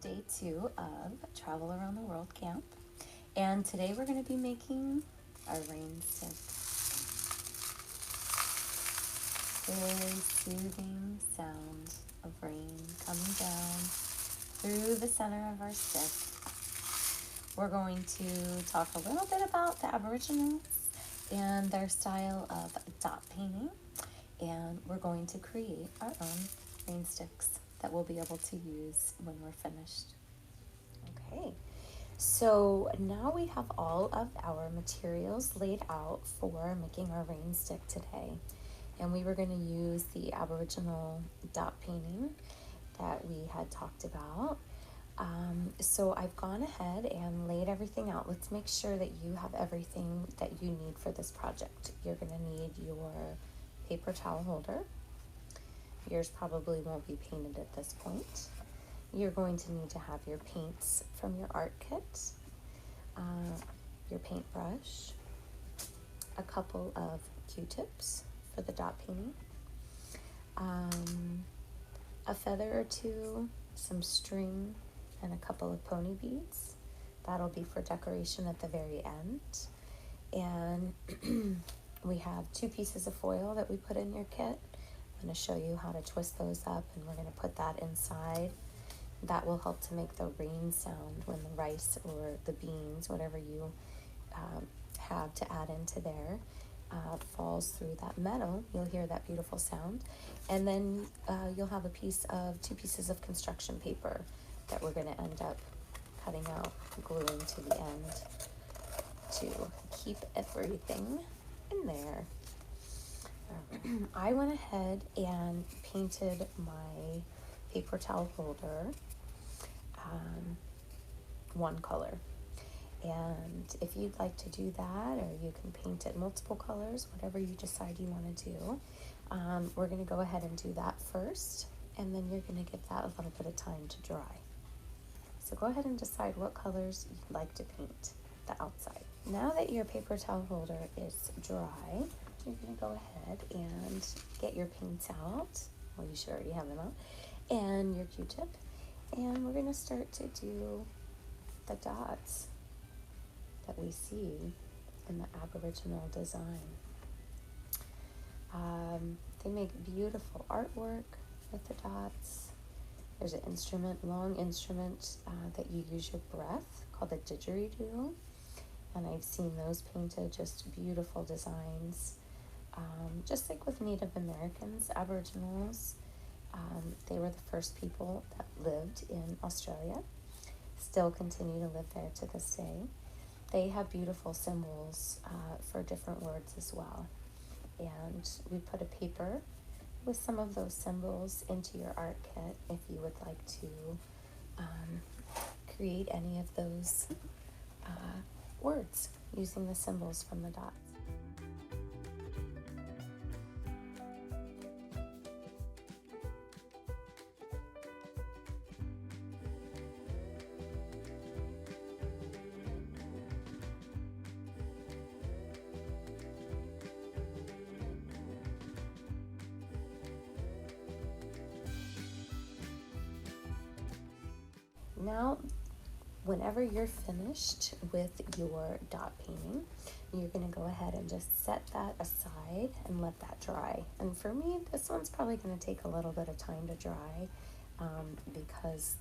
day 2 of Travel Around the World Camp. And today we're going to be making our rain stick. Very soothing sound of rain coming down through the center of our stick. We're going to talk a little bit about the Aboriginals and their style of dot painting. And we're going to create our own rain sticks that we'll be able to use when we're finished. Okay, so now we have all of our materials laid out for making our rain stick today. And we were going to use the Aboriginal dot painting that we had talked about. So I've gone ahead and laid everything out. Let's make sure that you have everything that you need for this project. You're going to need your paper towel holder. Yours probably won't be painted at this point. You're going to need to have your paints from your art kit, your paintbrush, a couple of Q-tips for the dot painting, a feather or two, some string, and a couple of pony beads. That'll be for decoration at the very end. And we have 2 pieces of foil that we put in your kit. I'm going to show you how to twist those up, and we're going to put that inside. That will help to make the rain sound when the rice or the beans, whatever you have to add into there, falls through that metal. You'll hear that beautiful sound. And then you'll have 2 pieces of construction paper that we're going to end up cutting out, gluing to the end to keep everything in there. I went ahead and painted my paper towel holder one color. And if you'd like to do that, or you can paint it multiple colors, whatever you decide you want to do, we're going to go ahead and do that first, and then you're going to give that a little bit of time to dry. So go ahead and decide what colors you'd like to paint the outside. Now that your paper towel holder is dry, you're going to go ahead and get your paints out. Well, you should already have them out. And your Q-tip. And we're going to start to do the dots that we see in the Aboriginal design. They make beautiful artwork with the dots. There's an long instrument that you use your breath called the didgeridoo. And I've seen those painted, just beautiful designs. Just like with Native Americans, Aboriginals, they were the first people that lived in Australia, still continue to live there to this day. They have beautiful symbols for different words as well. And we put a paper with some of those symbols into your art kit if you would like to create any of those words using the symbols from the dots. Now, whenever you're finished with your dot painting, you're going to go ahead and just set that aside and let that dry. And for me, this one's probably going to take a little bit of time to dry because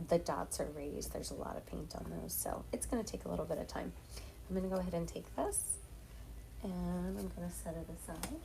the dots are raised. There's a lot of paint on those, so it's going to take a little bit of time. I'm going to go ahead and take this, and I'm going to set it aside.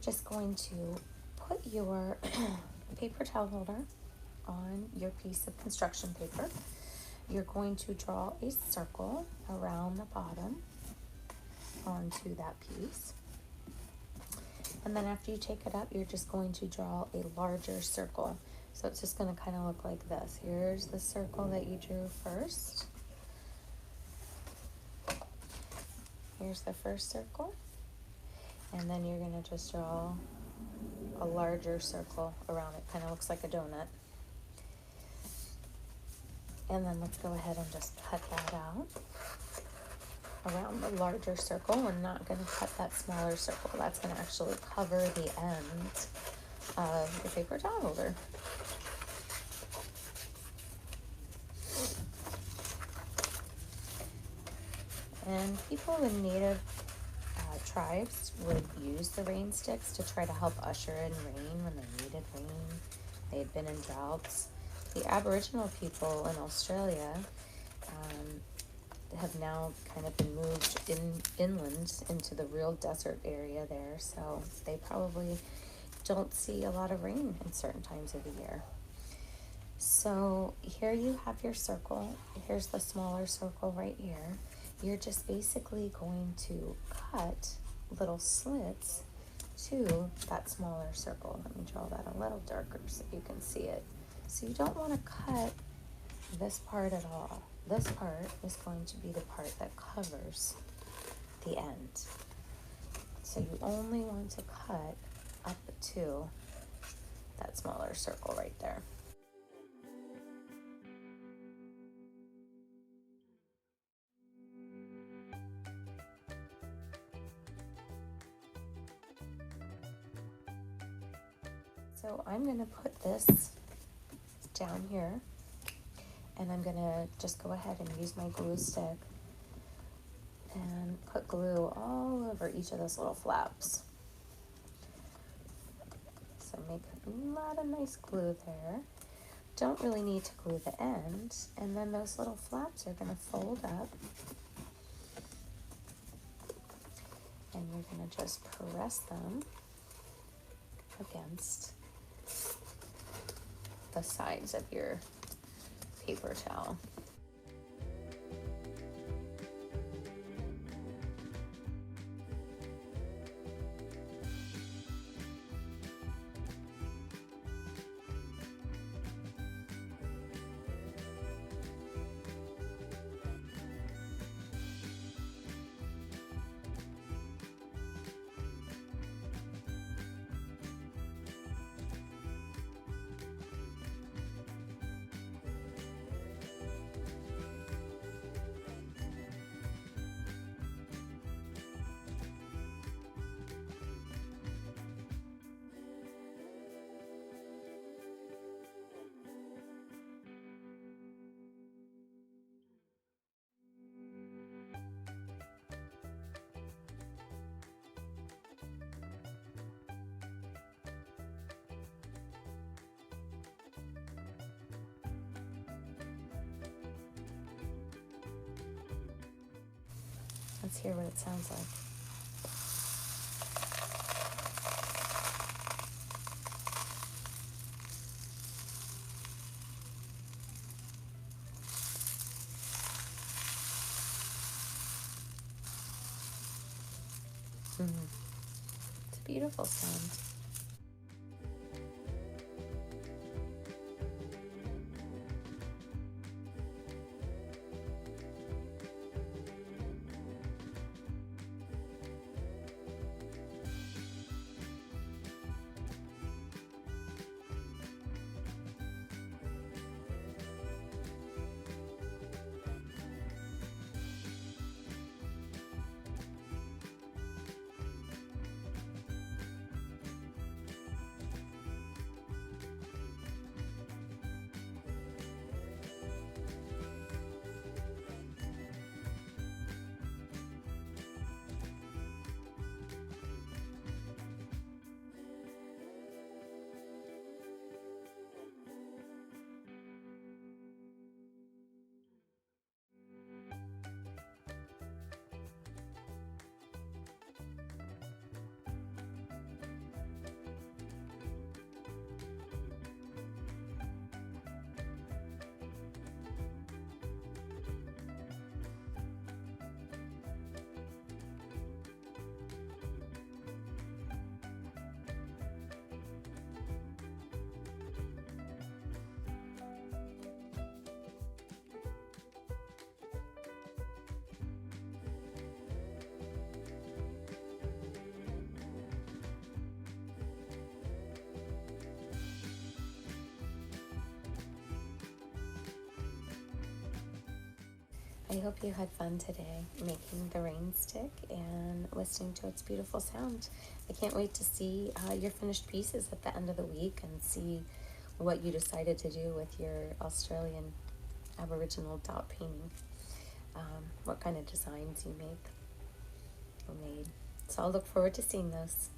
just going to put your paper towel holder on your piece of construction paper. You're going to draw a circle around the bottom onto that piece. And then after you take it up, you're just going to draw a larger circle. So it's just going to kind of look like this. Here's the circle that you drew first. Here's the first circle. And then you're going to just draw a larger circle around it. Kind of looks like a donut. And then let's go ahead and just cut that out around the larger circle. We're not going to cut that smaller circle. That's going to actually cover the end of the paper towel holder. And people in native tribes would use the rain sticks to try to help usher in rain when they needed rain. They had been in droughts. The Aboriginal people in Australia have now kind of been moved inland into the real desert area there, so they probably don't see a lot of rain in certain times of the year. So here you have your circle. Here's the smaller circle right here. You're just basically going to cut little slits to that smaller circle. Let me draw that a little darker so you can see it. So you don't want to cut this part at all. This part is going to be the part that covers the end. So you only want to cut up to that smaller circle right there. So I'm going to put this down here, and I'm going to just go ahead and use my glue stick and put glue all over each of those little flaps. So make a lot of nice glue there. Don't really need to glue the end, and then those little flaps are going to fold up, and you're going to just press them against the sides of your paper towel. Let's hear what it sounds like. It's a beautiful sound. I hope you had fun today making the rain stick and listening to its beautiful sound. I can't wait to see your finished pieces at the end of the week and see what you decided to do with your Australian Aboriginal dot painting. What kind of designs you made or made. So I'll look forward to seeing those.